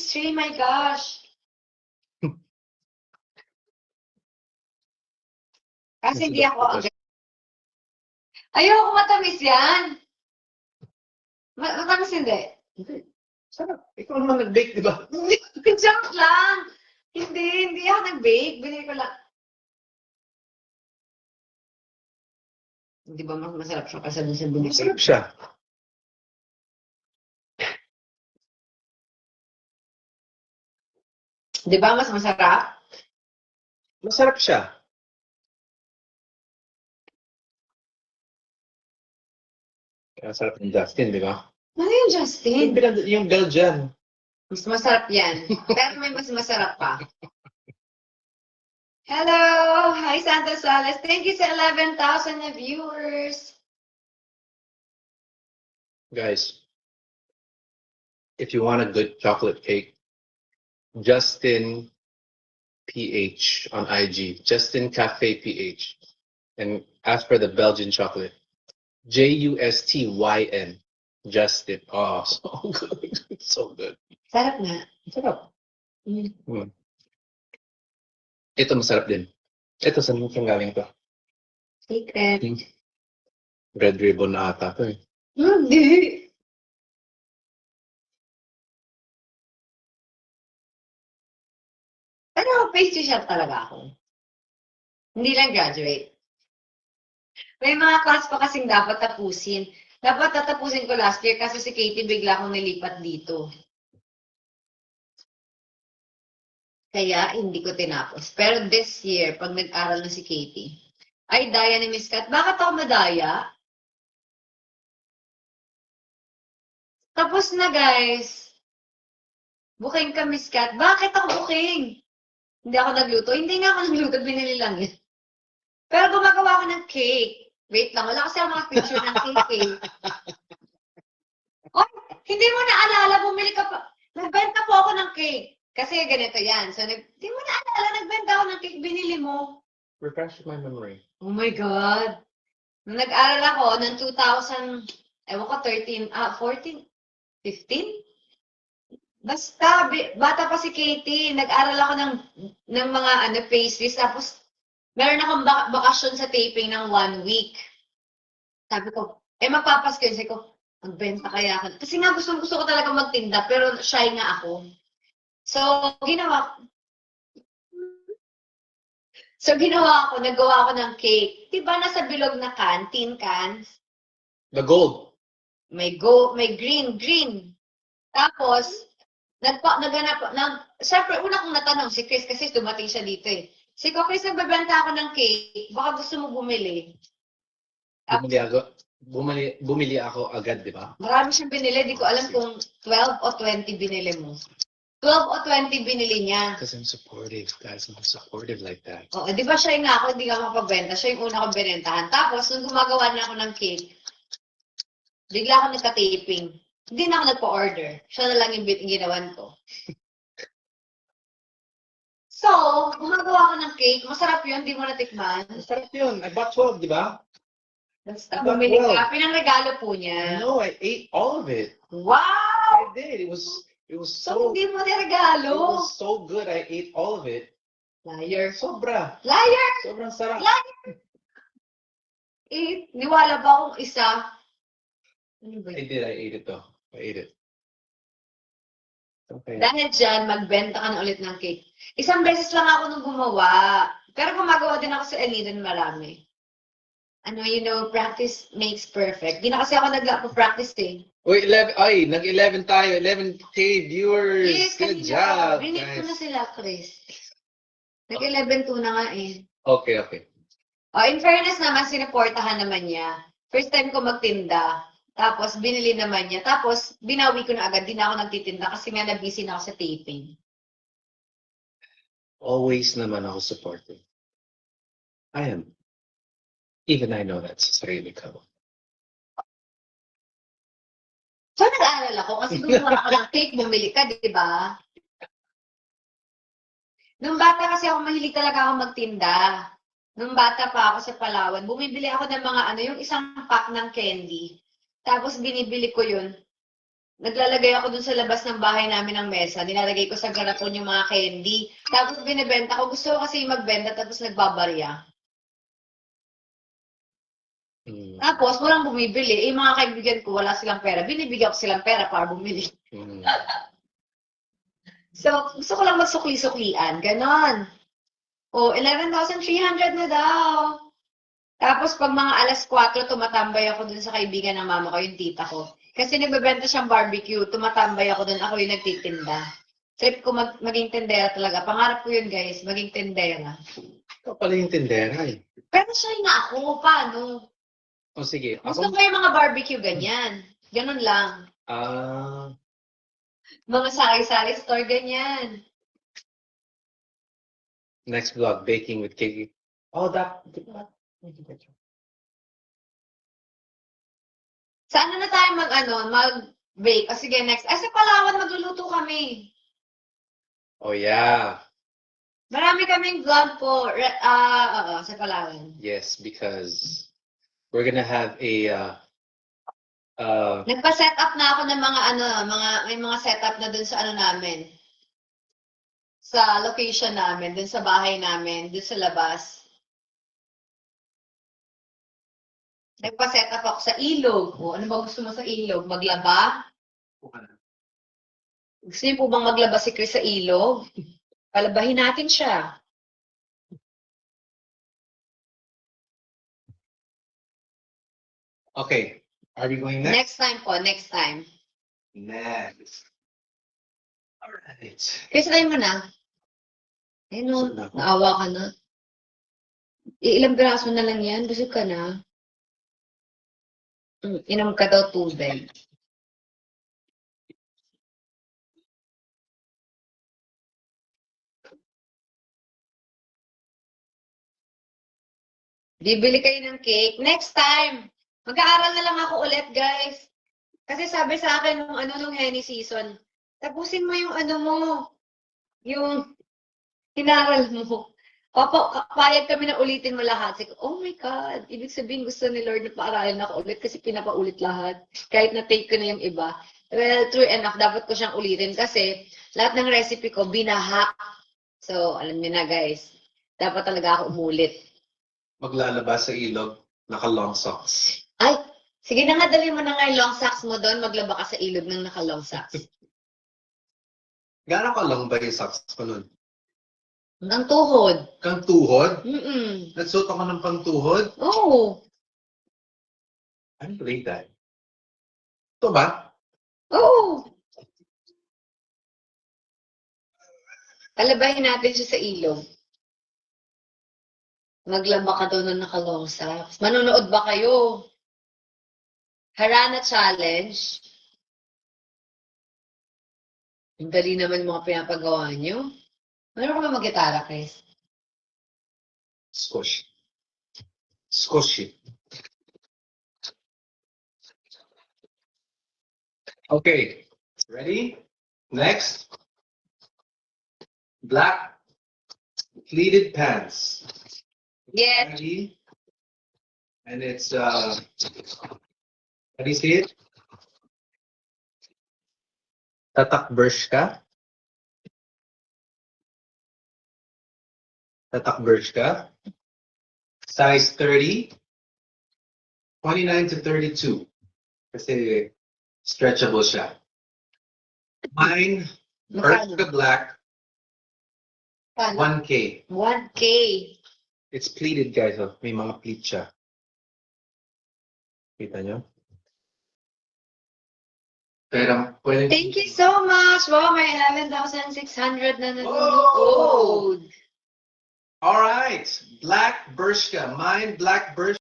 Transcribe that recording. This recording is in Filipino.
pastry, my gosh. Kasi hindi ako agad. Ayoko matamis yan. Matamis hindi. Hindi. Sarap. Ikaw naman nag-bake, di ba? Joke lang. Hindi ako nag-bake. Binili ko lang. Di ba masarap siya kasi dun sa binili? Masarap siya. Di ba mas masarap? Masarap siya. Kaya sarap ng Justin, di ba? Ano yung Justin? Yung Belgian. Mas masarap yan. Pero may mas masarap pa. Hello! Hi, Santa Salas. Thank you sa 11,000 na viewers. Guys, if you want a good chocolate cake, Justin PH on IG. Justin Cafe PH. And ask for the Belgian chocolate. JUSTYN. Justin. Oh, so good. So good. Sarap nga. Sarap. Ito masarap din. Ito, saan mo galing to? Secret. Red ribbon na ata to eh. Hindi. Pero pastry chef talaga ako. Hindi lang graduate. May mga class pa kasing dapat tapusin. Dapat tatapusin ko last year kasi si Katie bigla akong nilipat dito. Kaya hindi ko tinapos. Pero this year, pag nag-aral na si Katie, ay daya ni Miss Kat. Bakit ako madaya? Tapos na guys. Booking ka Miss Kat. Bakit ako booking? Hindi ako nagluto. Hindi nga ako nagluto. Binili lang yun. Pero gumagawa ako ng cake. Wait lang. Wala kasi ako mga picture ng cake. Oh, hindi mo naalala. Bumili ka pa. Nagbenta po ako ng cake. Kasi ganito yan. So, hindi mo naalala. Nagbenta ako ng cake. Binili mo. Refresh my memory. Oh my God. Nung nag-aral ako ng 2000, ewan ko, 14, 15? Basta, bata pa si Katie. Nag-aral ako ng mga pastries. Tapos, meron akong bakasyon sa taping ng 1 week. Sabi ko, magpapasko yun. Sabi ko, magbenta kaya ako. Kasi nga gusto ko talaga magtinda, pero shy nga ako. So, ginawa ko, nagawa ako ng cake. Diba nasa bilog na can, tin cans? The gold. May green. Tapos, syempre, una kong natanong si Chris kasi dumating siya dito eh. Sige ko, Chris, nagbebenta ako ng cake. Baka gusto mo bumili. Bumili ako agad, di ba? Marami siyang binili. Di ko alam kung 12 o 20 binili mo. 12 o 20 binili niya. Because I'm supportive, guys. I'm supportive like that. Oo, di ba siya nga ako, hindi ka mapagbenta. Siya yung una kong binentahan. Tapos, nung gumagawa na ako ng cake, bigla ako nagka-taping. Hindi na ako nagpa-order. Siya na lang yung ginawan ko. So, gumagawa ako ng cake. Masarap yun, di mo natikman. Masarap yun. I bought 12, di ba? Basta bumili ka. Pinangregalo po niya. No, I ate all of it. Wow! I did. It was So, so... hindi mo It niregalo. was so good. I ate all of it. Liar. Sobra. Liar! Sobrang sarap. Liar! Niwala ba akong isa? Ano ba I yun? did. I ate it though. I ate it. Okay. Dahil dyan, magbenta ka na ulit ng cake. Isang beses lang ako nung gumawa. Pero gumagawa din ako sa Eden marami. Practice makes perfect. Di na kasi ako nagpa-practice eh. Wait, 11. Ay, nag-11 tayo. 11K viewers. Yes, Good kanina job, ko. Rinig ko guys. na sila, Chris. Nag-11-2 na nga eh. Okay. In fairness naman, sinuportahan naman niya. First time ko magtinda. Tapos, binili naman niya. Tapos, binawi ko na agad. Di na ako nagtitinda kasi nga na-busy na ako sa taping. Always naman ako supportive. I am. Even I know that's sa sarili ko. So, nag-aaral ako kasi gumawa ako ng cake, bumili ka, di ba? Nung bata kasi ako, mahilig talaga ako magtinda. Nung bata pa ako sa Palawan, bumibili ako ng mga yung isang pack ng candy. Tapos binibili ko yun. naglalagay ako dun sa labas ng bahay namin ng mesa. Nilalagay ko sa garapon yung mga candy. Tapos binibenta ko. Gusto ko kasi magbenta tapos nagbabarya. Mm. Tapos walang bumibili. Eh, mga kaibigan ko, wala silang pera. Binibigyan ko silang pera para bumili. Mm. So, gusto ko lang magsukli-suklian. Ganon. O, 11,300 na daw. Tapos, pag mga alas 4, tumatambay ako dun sa kaibigan ng mama ko, yung tita ko. Kasi nagbebenta siyang barbecue, tumatambay ako dun, ako yung nagtitinda. Trip ko maging tendera talaga. Pangarap ko yun, guys, maging tendera. Ikaw pala yung tindera eh. Pero shy nga ako, paano? O sige, Gusto ako, ko yung mga barbecue, ganyan. Ganon lang. Mga sari-sari store, ganyan. next vlog, baking with Kiki. Oh, that. Saan na tayo mag-bake? O sige, next. Sa Palawan, magluluto kami. Oh yeah. Marami kaming vlog po. Oo, sa Palawan. Yes, because we're gonna have a Nagpa-set up na ako ng may mga setup na dun sa namin. Sa location namin, dun sa bahay namin, dun sa labas. Nagpa-set up ako sa ilog. O, ano ba gusto mo sa ilog? Maglaba? Gusto niyo po bang maglaba si Chris sa ilog? Palabahin natin siya. okay. Are we going next? Next time po, next time. Next. All right. Chris, try mo na. Eh no, Busog na ako. naawa ka na. Ilang piraso na lang yan, busog ka na. Inom ka daw tubig. Bibili kayo ng cake. Next time! Mag-aaral na lang ako ulit, guys. Kasi sabi sa akin nung Henny season, tapusin mo yung yung hinaral mo. Payag kami na ulitin mo lahat. Sabi ko, oh my God, ibig sabihin gusto ni Lord na paaralin ako ulit kasi pinapaulit lahat. Kahit na-take ko na yung iba. Well, true enough, dapat ko siyang ulitin kasi lahat ng recipe ko, binaha. So, alam niyo na guys, dapat talaga ako umulit. Maglalaba sa ilog, naka-long socks. Ay, sige na nga, dali mo na nga yung long socks mo doon, maglaba ka sa ilog ng naka-long socks. Gano'n ka long ba yung socks ko nun? Hanggang tuhod. Kang tuhod? Mm-mm. Nagsuot ako ng pangtuhod? Oo. I don't believe that. Ito ba? Oo. Palabahin natin siya sa ilog. Maglaba ka doon ng naka-long socks. Manonood ba kayo? Harana Challenge. Ang dali naman mga pinapagawa nyo. Meron ka ba mag-gitara, Chris? Squishy. Squishy. Okay. Ready? Next. Black pleated pants. Yes. Ready? And it's how do you see it? Tatak Bershka. Tatak Bershka. Size 30. 29 to 32. Kasi stretchable siya. Mine, Bershka Black, Paano? 1K. 1K. It's pleated, guys. Oh. May mga pleat siya. Kita nyo? Pero, pwede... Thank you so much. Wow, may 11,600 na nanonood. All right. Black Bershka. Mine, Black Bershka.